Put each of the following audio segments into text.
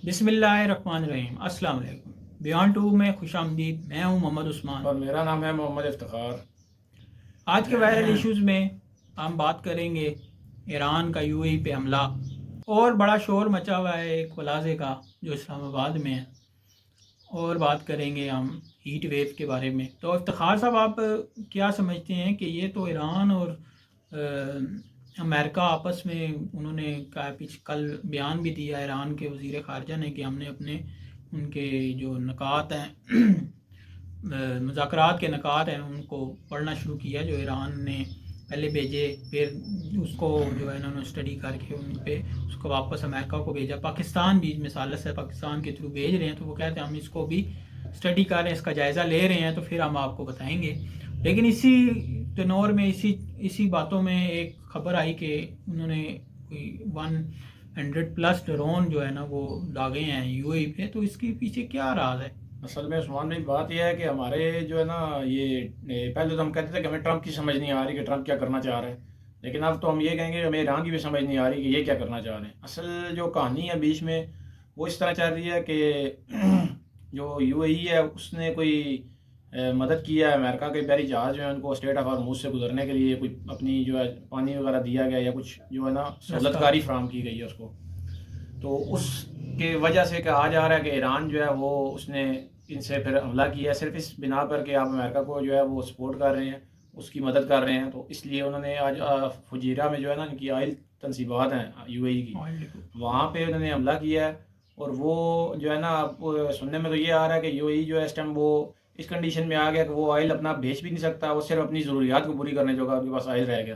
बिस्मिल्लाहिर्रहमानिर्रहीम। अस्सलाम वालेकुम। बियॉन्ड टू में खुशामदीद। मैं हूं मोहम्मद उस्मान और मेरा नाम है मोहम्मद इफ्तिखार। आज के वायरल इश्यूज़ में हम बात करेंगे ईरान का यूएई पे हमला और बड़ा शोर मचा हुआ है एक प्लाजे का जो इस्लामाबाद में है, और बात करेंगे हम हीट वेव के बारे में। तो इफ्तिखार साहब, आप क्या समझते हैं कि ये तो ईरान और अमेरिका आपस में, उन्होंने कहा पीछे कल बयान भी दिया ईरान के वज़ीर ख़ारजा ने कि हमने अपने उनके जो नकात हैं मुज़ाकरात के नकात हैं उनको पढ़ना शुरू किया जो ईरान ने पहले भेजे, फिर उसको जो है इन्होंने स्टडी करके उन पे उसको वापस अमेरिका को भेजा। पाकिस्तान भी मिसालत से पाकिस्तान के थ्रू भेज रहे हैं, तो वो कहते हैं हम इसको भी स्टडी कर रहे हैं, इसका जायज़ा ले रहे हैं, तो फिर हम आपको बताएंगे। लेकिन इसी तनोर में इसी बातों में एक खबर आई कि उन्होंने कोई 100+ ड्रोन जो है ना वो दागे हैं यूएई पे। तो इसके पीछे क्या राज है? असल में उस्मान भाई बात यह है कि हमारे जो है ना पहले तो हम कहते थे कि हमें ट्रंप की समझ नहीं आ रही कि ट्रंप क्या करना चाह रहे हैं, लेकिन अब तो हम ये कहेंगे हमें ईरान की भी समझ नहीं आ रही कि ये क्या करना चाह रहे हैं। असल जो कहानी है बीच में वो इस तरह चल रही है कि जो यूएई है उसने कोई मदद की है अमेरिका के बहरी जहाज़ जो है उनको स्टेट ऑफ हॉर्मुज़ से गुजरने के लिए कोई अपनी जो है पानी वगैरह दिया गया या कुछ जो है ना सहूलतकारी फराहम की गई है उसको। तो उसके वजह से कहा जा रहा है कि ईरान जो है वो उसने इनसे फिर हमला किया सिर्फ इस बिना पर कि आप अमेरिका को जो है वो सपोर्ट कर रहे हैं, उसकी मदद कर रहे हैं। तो इसलिए उन्होंने आज फुजीरा में जो है ना इनकी ऑयल तनसीबात हैं यूएई की, वहाँ पे उन्होंने हमला किया है। और वो जो है ना अब सुनने में तो ये आ रहा है कि यूएई जो है इस टाइम वो इस कंडीशन में आ गया कि वो ऑयल अपना बेच भी नहीं सकता, वो सिर्फ अपनी ज़रूरियात को पूरी करने जो उनके पास ऑयल रह गया।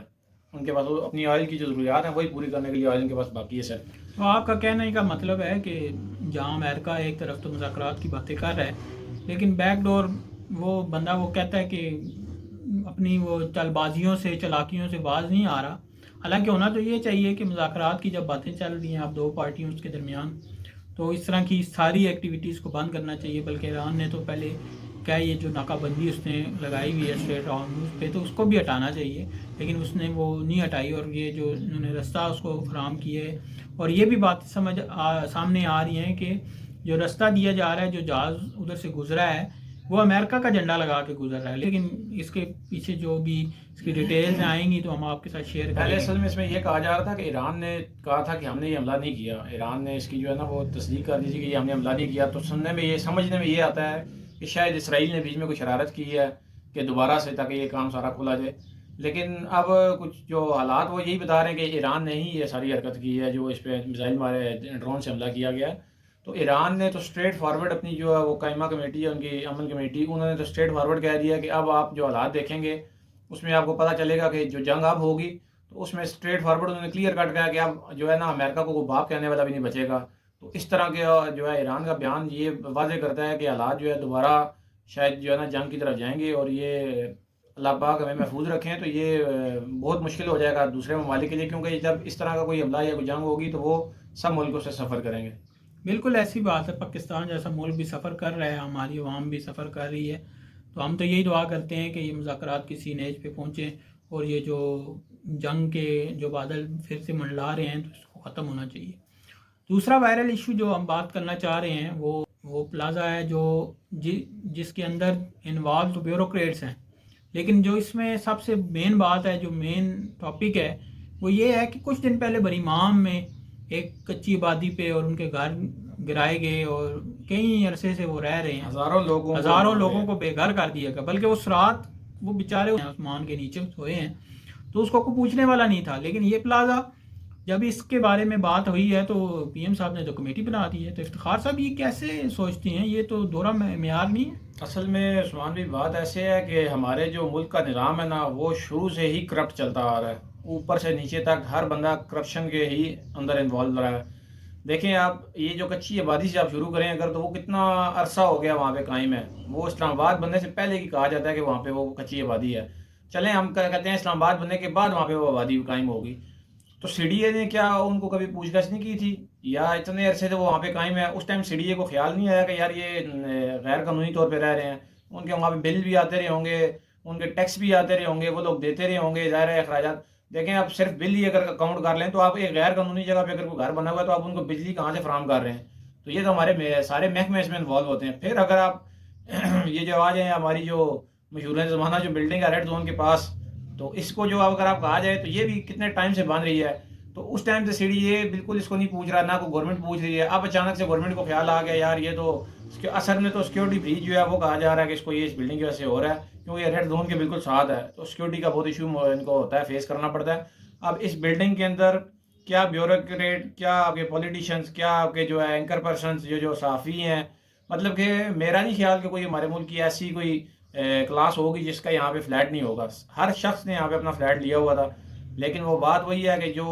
उनके पास वो अपनी ऑयल की जो ज़रूरियात हैं वही पूरी करने के लिए ऑयल उनके पास बाकी है सर। तो आपका कहने का मतलब है कि जहाँ अमेरिका एक तरफ तो मुज़ाकरात की बातें कर रहा है, लेकिन बैकडोर वो बंदा वो कहता है कि अपनी वो चलबाजियों से चालाकियों से बाज नहीं आ रहा। हालांकि होना तो ये चाहिए कि मुज़ाकरात की जब बातें चल रही हैं आप दो पार्टियों के दरमियान, तो इस तरह की सारी एक्टिविटीज़ को बंद करना चाहिए। बल्कि ईरान ने तो पहले क्या ये जो नाकाबंदी उसने लगाई हुई है स्ट्रेट हॉर्मुज़ पे, तो उसको भी हटाना चाहिए, लेकिन उसने वो नहीं हटाई। और ये जो उन्होंने रास्ता उसको फराहम किए, और ये भी बात सामने आ रही है कि जो रास्ता दिया जा रहा है, जो जहाज़ उधर से गुजरा है वो अमेरिका का झंडा लगा के गुजर रहा है। लेकिन इसके पीछे जो भी इसकी डिटेल्स आएंगी तो हम आपके साथ शेयर पहले करेंगे। असल में इसमें यह कहा जा रहा था कि ईरान ने कहा था कि हमने ये हमला नहीं किया। ईरान ने इसकी जो है ना वो तस्दीक कर दी थी कि ये हमने हमला नहीं किया। तो सुनने में ये समझने में ये आता है कि शायद इसराइल ने बीच में कुछ शरारत की है कि दोबारा से ताकि ये काम सारा खुला जाए। लेकिन अब कुछ जो हालात वो यही बता रहे हैं कि ईरान ने ही ये सारी हरकत की है जो इस पर मिसाइल मारे ड्रोन से हमला किया गया है। तो ईरान ने तो स्ट्रेट फारवर्ड अपनी जो है वो कायमा कमेटी है उनकी अमन कमेटी, उन्होंने तो स्ट्रेट फारवर्ड कह दिया कि अब आप जो हालात देखेंगे उसमें आपको पता चलेगा कि जो जंग अब होगी तो उसमें स्ट्रेट फारवर्ड उन्होंने क्लियर कट कहा कि अब जो है ना अमेरिका को बाप कहने वाला भी नहीं बचेगा। तो इस तरह के जो है ईरान का बयान ये वाज़ेह करता है कि हालात जो है दोबारा शायद जो है ना जंग की तरफ जाएंगे। और ये अल्लाह पाक हमें महफूज रखें तो ये बहुत मुश्किल हो जाएगा दूसरे ममालिक के लिए, क्योंकि जब इस तरह का कोई हमला या कोई जंग होगी तो वो सब मुल्कों से सफ़र करेंगे। बिल्कुल ऐसी बात है। पाकिस्तान जैसा मुल्क भी सफ़र कर रहा है, हमारी अवाम भी सफ़र कर रही है। तो हम तो यही दुआ करते हैं कि ये मुज़ाकरात किसी नेज पे पहुँचें और ये जो जंग के जो बादल फिर से मंडला रहे हैं तो इसको ख़त्म होना चाहिए। दूसरा वायरल इशू जो हम बात करना चाह रहे हैं वो प्लाज़ा है जो जिसके अंदर इन्वॉल्व तो ब्यूरोक्रेट्स हैं, लेकिन जो इसमें सबसे मेन बात है, जो मेन टॉपिक है, वो ये है कि कुछ दिन पहले बरीमाम में एक कच्ची आबादी पे और उनके घर गिराए गए और कई अरसे से वो रह रहे हैं। हज़ारों लोगों को बेघर कर दिया गया। बल्कि उस रात वो बेचारे आसमान के नीचे सोए हैं, तो उसको कोई पूछने वाला नहीं था। लेकिन ये प्लाज़ा जब इसके बारे में बात हुई है तो पीएम साहब ने तो कमेटी बना दी है। तो इफ्तिखार साहब ये कैसे सोचते हैं? ये तो दोहरा मेयार नहीं है। असल में उस्मान भी बात ऐसे है कि हमारे जो मुल्क का निज़ाम है ना वो शुरू से ही करप्ट चलता आ रहा है, ऊपर से नीचे तक हर बंदा करप्शन के ही अंदर इन्वॉल्व रहा है। देखें आप ये जो कच्ची आबादी से आप शुरू करें अगर, तो वो कितना अरसा हो गया वहाँ पे कायम है। वो इस्लामाबाद बनने से पहले की कहा जाता है कि वहाँ पे वो कच्ची आबादी है। चलें हम कहते हैं इस्लामाबाद बनने के बाद वहाँ पे वो आबादी कायम होगी। तो सीडीए ने क्या उनको कभी पूछताछ नहीं की थी, या इतने अरसे से वो वहाँ पे कायम है उस टाइम सीडीए को ख्याल नहीं आया कि यार ये गैर कानूनी तौर पे रह रहे हैं। उनके वहाँ पे बिल भी आते रहे होंगे, उनके टैक्स भी आते रहे होंगे, वो लोग देते रहे होंगे ज़ाहिर है अखराजात। देखें आप सिर्फ बिल ही अगर अकाउंट कर लें तो आप एक गैर कानूनी जगह पे अगर कोई घर बना हुआ है तो आप उनको बिजली कहाँ से फराहम कर रहे हैं? तो ये तो हमारे सारे महकमे इसमें इन्वॉल्व होते हैं। फिर अगर आप ये जो आ जाए हमारी जो मशहूर ज़माना जो बिल्डिंग है रेड जोन के पास, तो इसको जो अगर आप कहा जाए तो ये भी कितने टाइम से बन रही है। तो उस टाइम से सीढ़ी ये बिल्कुल इसको नहीं पूछ रहा, ना कोई गवर्नमेंट पूछ रही है। अब अचानक से गवर्नमेंट को ख्याल आ गया यार ये तो असल में तो सिक्योरिटी ब्रीच जो है वो कहा जा रहा है कि इसको ये इस बिल्डिंग की वजह से हो रहा है, क्योंकि ये रेड जोन के बिल्कुल साथ है, तो सिक्योरिटी का बहुत इशू इनको होता है, फेस करना पड़ता है। अब इस बिल्डिंग के अंदर क्या ब्यूरोक्रेट, क्या आपके पॉलिटिशियंस, क्या आपके जो है एंकर पर्सन जो जो सहाफ़ी हैं, मतलब कि मेरा नहीं ख्याल कि कोई हमारे मुल्क की ऐसी कोई क्लास होगी जिसका यहाँ पे फ्लैट नहीं होगा। हर शख्स ने यहाँ पे अपना फ्लैट लिया हुआ था। लेकिन वो बात वही है कि जो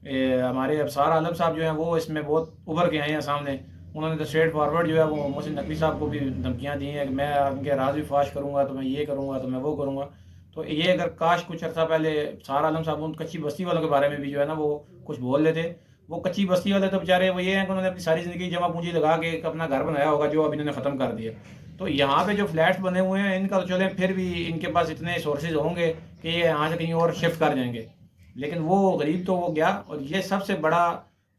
हमारे अफसार आलम साहब जो हैं वो इसमें बहुत उभर के आए हैं सामने। उन्होंने तो स्ट्रेट फॉरवर्ड जो है वो मोहसिन नकवी साहब को भी धमकियाँ दी हैं कि मैं उनके राज भी फाश करूँगा, तो मैं ये करूँगा, तो मैं वो करूँगा। तो ये अगर काश कुछ अर्सा पहले अफसार आलम साहब उन कच्ची बस्ती वालों के बारे में भी जो है ना वो कुछ बोल लेते। वो कच्ची बस्ती वाले तो बेचारे वो ये हैं कि उन्होंने अपनी सारी ज़िंदगी जमा पूंजी लगा के एक अपना घर बनाया होगा जो अब इन्होंने ख़त्म कर दिया। तो यहाँ पे जो फ्लैट्स बने हुए हैं इनका तो चलें फिर भी इनके पास इतने सोर्सेज होंगे कि ये यहाँ से कहीं और शिफ्ट कर जाएंगे। लेकिन वो गरीब तो वो गया, और ये सबसे बड़ा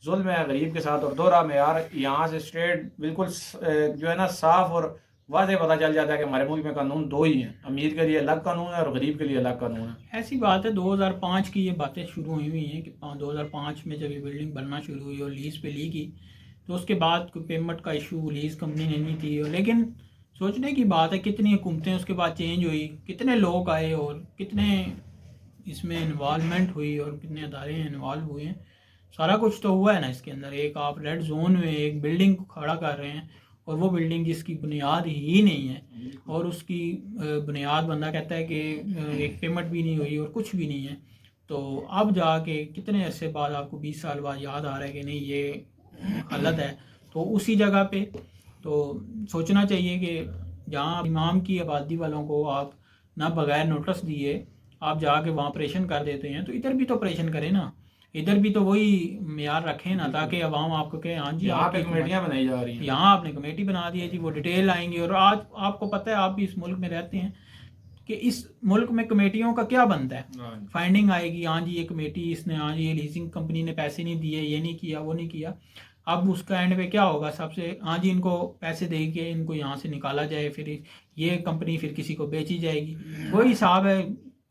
जुल्म है गरीब के साथ। और दोहरा मेयार यहाँ से स्ट्रेट बिल्कुल जो है ना साफ और वाज़ेह पता चल जाता है कि हमारे मुल्क में कानून दो ही हैं, अमीर के लिए अलग कानून है और गरीब के लिए अलग कानून है। ऐसी बात है 2005 की ये बातें शुरू हुई हैं कि 2005 में जब ये बिल्डिंग बनना शुरू हुई और लीज़ पे ली की, तो उसके बाद कोई पेमेंट का इशू लीज़ कंपनी ने नहीं थी। लेकिन सोचने की बात है कितनी हुकूमतें उसके बाद चेंज हुई, कितने लोग आए और कितने इसमें इन्वॉल्वमेंट हुई और कितने अदारे इन्वॉल्व हुए हैं। सारा कुछ तो हुआ है ना इसके अंदर। एक आप रेड जोन में एक बिल्डिंग को खड़ा कर रहे हैं, और वो बिल्डिंग जिसकी बुनियाद ही नहीं है, और उसकी बुनियाद बंदा कहता है कि एक पेमेंट भी नहीं हुई और कुछ भी नहीं है। तो अब जाके कितने अरसे बाद आपको 20 साल बाद याद आ रहा है कि नहीं ये हालत है। तो उसी जगह पे तो सोचना चाहिए कि जहाँ इमाम की आबादी वालों को आप ना बगैर नोटिस दिए आप जाके वहाँ ऑपरेशन कर देते हैं, तो इधर भी तो ऑपरेशन करें ना, इधर भी तो वही मेयार रखें ना, ताकि अवाम आपको कहे हाँ जी यहाँ पे कमेटियाँ बनाई जा रही हैं। यहाँ आपने कमेटी बना दी है जी, वो डिटेल आएंगी। और आज आपको पता है, आप भी इस मुल्क में रहते हैं, कि इस मुल्क में कमेटियों का क्या बनता है। फाइंडिंग आएगी, हाँ जी ये कमेटी इसने, हाँ जी ये लीजिंग कंपनी ने पैसे नहीं दिए, ये नहीं किया, वो नहीं किया। अब उसका एंड पे क्या होगा, सबसे हाँ जी इनको पैसे दे के इनको यहाँ से निकाला जाए, फिर ये कंपनी फिर किसी को बेची जाएगी। वही हिसाब है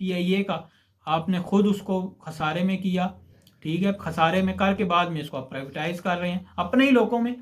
PIA का। आपने खुद उसको खसारे में किया, ठीक है, खसारे में करके बाद में इसको आप प्राइवेटाइज कर रहे हैं अपने ही लोगों में।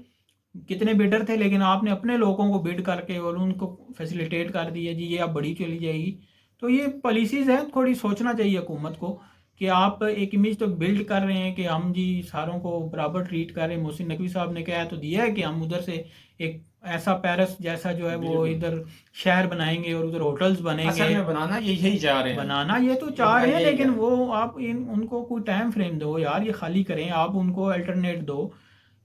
कितने बिडर थे, लेकिन आपने अपने लोगों को बिड करके और उनको फैसिलिटेट कर दिया जी ये अब बड़ी चली जाएगी। तो ये पॉलिसीज़ हैं, थोड़ी सोचना चाहिए हुकूमत को कि आप एक इमेज तो बिल्ड कर रहे हैं कि हम जी सारों को बराबर ट्रीट कर रहे हैं। मोहसिन नकवी साहब ने कहा तो दिया है कि हम उधर से एक ऐसा पेरिस जैसा जो है वो इधर शहर बनाएंगे और उधर होटल्स बनेंगे। असल में बनाना यही चाह रहे हैं, बनाना ये तो चाह रहे हैं, लेकिन वो आप उनको कोई टाइम फ्रेम दो यार, ये खाली करें, आप उनको अल्टरनेट दो।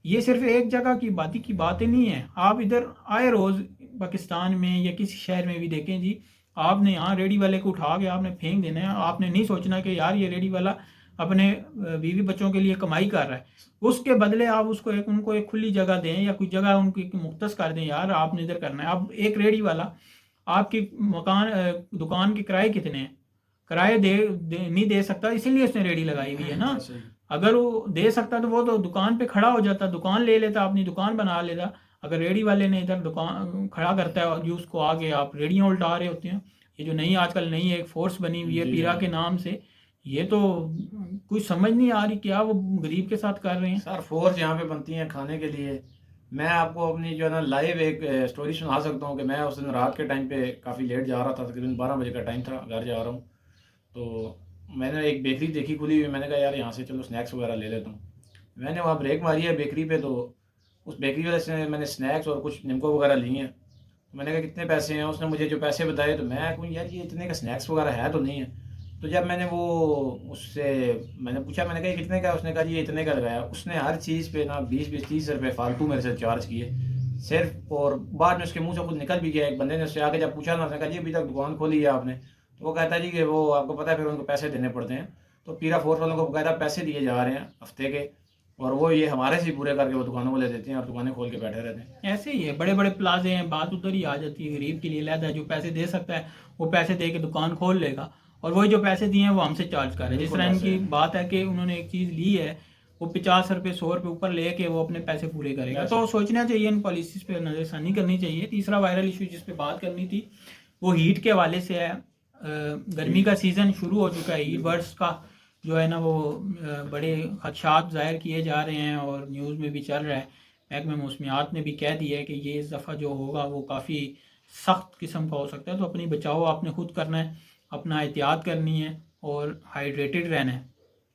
ये सिर्फ एक जगह की बातें नहीं है। आप इधर आए रोज़ पाकिस्तान में या किसी शहर में भी देखें जी, आपने यहाँ रेडी वाले को उठा के आपने फेंक देना है। आपने नहीं सोचना कि यार ये रेडी वाला अपने बीवी बच्चों के लिए कमाई कर रहा है, उसके बदले आप उसको उनको एक खुली जगह दें या कोई जगह उनकी मुख्तस कर दें। यार आपने इधर करना है। अब एक रेडी वाला आपकी दुकान के किराए कितने हैं, किराए नहीं दे सकता, इसीलिए उसने रेडी लगाई हुई है ना। अगर वो दे सकता तो वो तो दुकान पे खड़ा हो जाता, दुकान ले लेता, अपनी दुकान बना लेता। अगर रेडी वाले ने इधर दुकान खड़ा करता है और उसको आगे आप रेडियाँ उल्टा रहे होते हैं। ये जो नई आजकल नई एक फोर्स बनी हुई है पीरा के नाम से, ये तो कुछ समझ नहीं आ रही क्या वो गरीब के साथ कर रहे हैं। सर फोर्स यहाँ पे बनती हैं खाने के लिए। मैं आपको अपनी जो है ना लाइव एक स्टोरी सुना सकता हूँ कि मैं उस दिन रात के टाइम पे काफ़ी लेट जा रहा था, तकरीबन 12 बजे का टाइम था, घर जा रहा हूँ। तो मैंने एक बेकरी देखी खुली हुई, मैंने कहा यार यहाँ से चलो स्नैक्स वगैरह ले लेता हूँ। मैंने वहाँ ब्रेक मारी है बेकरी पे, तो उस बेकरी वाले से मैंने स्नैक्स और कुछ निमको वगैरह लिए हैं। तो मैंने कहा कितने पैसे हैं, उसने मुझे जो पैसे बताए, तो मैं कहूँ यार ये इतने का स्नैक्स वगैरह है तो नहीं है। तो जब मैंने वो उससे मैंने पूछा, मैंने कहा ये कितने का, उसने कहा जी ये इतने का लगाया। उसने हर चीज़ पे ना 20-30 रुपये फालतू मेरे से चार्ज किए सिर्फ। और बाद में उसके मुंह से कुछ निकल भी गया। एक बंदे ने उससे आके जब पूछा ना, उसने कहा जी अभी तक दुकान खोली है आपने, तो वो कहता है जी कि वो आपको पता है फिर उनको पैसे देने पड़ते हैं। तो पीरा फोर्स वालों को बाकायदा पैसे दिए जा रहे हैं हफ्ते के, और वो ये हमारे से पूरे करके वो दुकानों को ले देते हैं और दुकानें खोल के बैठे रहते हैं। ऐसे ही है, बड़े बड़े प्लाजे हैं, बात उधर ही आ जाती है। गरीब के लिए लहदा है, जो पैसे दे सकता है वो पैसे दे के दुकान खोल लेगा, और वही जो पैसे दिए हैं वो हमसे चार्ज कर रहे हैं। जिस तरह इनकी बात है कि उन्होंने एक चीज़ ली है, वो 50 रुपये 100 रुपये ऊपर लेके वो अपने पैसे पूरे करेगा। वैसे तो सोचना चाहिए, इन पॉलिसीज़ पे नज़रसानी करनी चाहिए। तीसरा वायरल इशू जिस पे बात करनी थी वो हीट के हवाले से है। गर्मी का सीज़न शुरू हो चुका है, हीट बर्ड्स का जो है ना वो बड़े खदशात ज़ाहिर किए जा रहे हैं और न्यूज़ में भी चल रहा है। महकमे मौसमियात ने भी कह दिया है कि ये इस दफ़ा जो होगा वो काफ़ी सख्त किस्म का हो सकता है। तो अपनी बचाव आपने खुद करना है, अपना एहतियात करनी है और हाइड्रेटेड रहना है।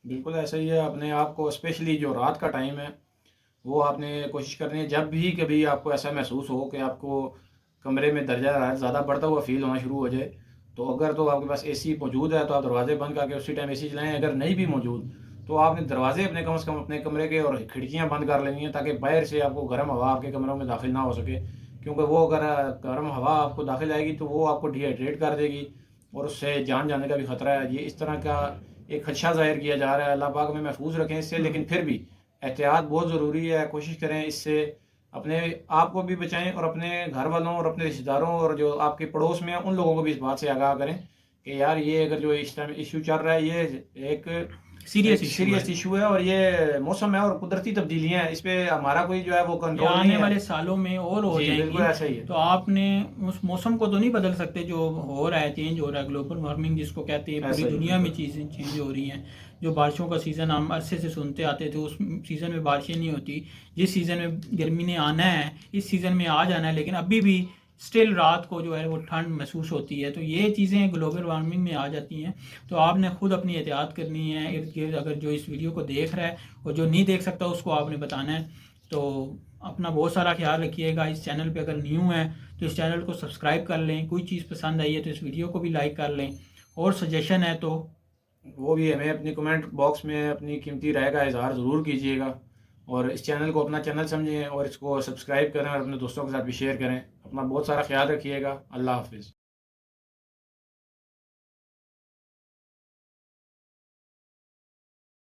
बिल्कुल ऐसा ही है। अपने आप को स्पेशली जो रात का टाइम है वो आपने कोशिश करनी है, जब भी कभी आपको ऐसा महसूस हो कि आपको कमरे में दर्जा हरारत ज़्यादा बढ़ता हुआ फील होना शुरू हो जाए, तो अगर तो आपके पास एसी मौजूद है तो आप दरवाजे बंद करके उसी टाइम एसी चलाएं। अगर नहीं भी मौजूद तो आपने दरवाजे अपने कम से कम अपने कमरे के और खिड़कियां बंद कर लेनी है, ताकि बाहर से आपको गर्म हवा आपके कमरों में दाखिल ना हो सके। क्योंकि वो अगर गर्म हवा आपको दाखिल आएगी तो वो आपको डिहाइड्रेट कर देगी और उससे जान जाने का भी ख़तरा है। ये इस तरह का एक खदशा ज़ाहिर किया जा रहा है। अल्लाह पाक हमें महफूज रखें इससे, लेकिन फिर भी एहतियात बहुत ज़रूरी है। कोशिश करें इससे अपने आप को भी बचाएं और अपने घर वालों और अपने रिश्तेदारों और जो आपके पड़ोस में हैं उन लोगों को भी इस बात से आगाह करें कि यार ये अगर जो इस टाइम इशू चल रहा है ये एक सीरियस इशू है और ये मौसम है और कुदरती तब्दीलियां हैं, इस पे हमारा कोई जो है वो कंट्रोल नहीं आने है। वाले सालों में और हो जी बिल्कुल ऐसा ही जाएंगी। है। तो आपने उस मौसम को तो नहीं बदल सकते जो हो रहा है, चेंज हो रहा है, ग्लोबल वार्मिंग जिसको कहते हैं। पूरी ऐसा ही दुनिया में बिल्कुल। चीज़ें चेंज हो रही हैं। जो बारिशों का सीज़न हम अरसे से सुनते आते थे, उस सीज़न में बारिशें नहीं होती। जिस सीज़न में गर्मी ने आना है इस सीज़न में आ जाना है, लेकिन अभी भी स्टिल रात को जो है वो ठंड महसूस होती है। तो ये चीज़ें ग्लोबल वार्मिंग में आ जाती हैं। तो आपने खुद अपनी एहतियात करनी है। इर्द गिर्द अगर जो इस वीडियो को देख रहा है और जो नहीं देख सकता उसको आपने बताना है। तो अपना बहुत सारा ख्याल रखिएगा। इस चैनल पे अगर न्यू है तो इस चैनल को सब्सक्राइब कर लें। कोई चीज़ पसंद आई है तो इस वीडियो को भी लाइक कर लें, और सजेशन है तो वो भी हमें अपनी कमेंट बॉक्स में अपनी कीमती राय का इजहार ज़रूर कीजिएगा। और इस चैनल को अपना चैनल समझें और इसको सब्सक्राइब करें और अपने दोस्तों के साथ भी शेयर करें। अपना बहुत सारा ख्याल रखिएगा। अल्लाह हाफिज़।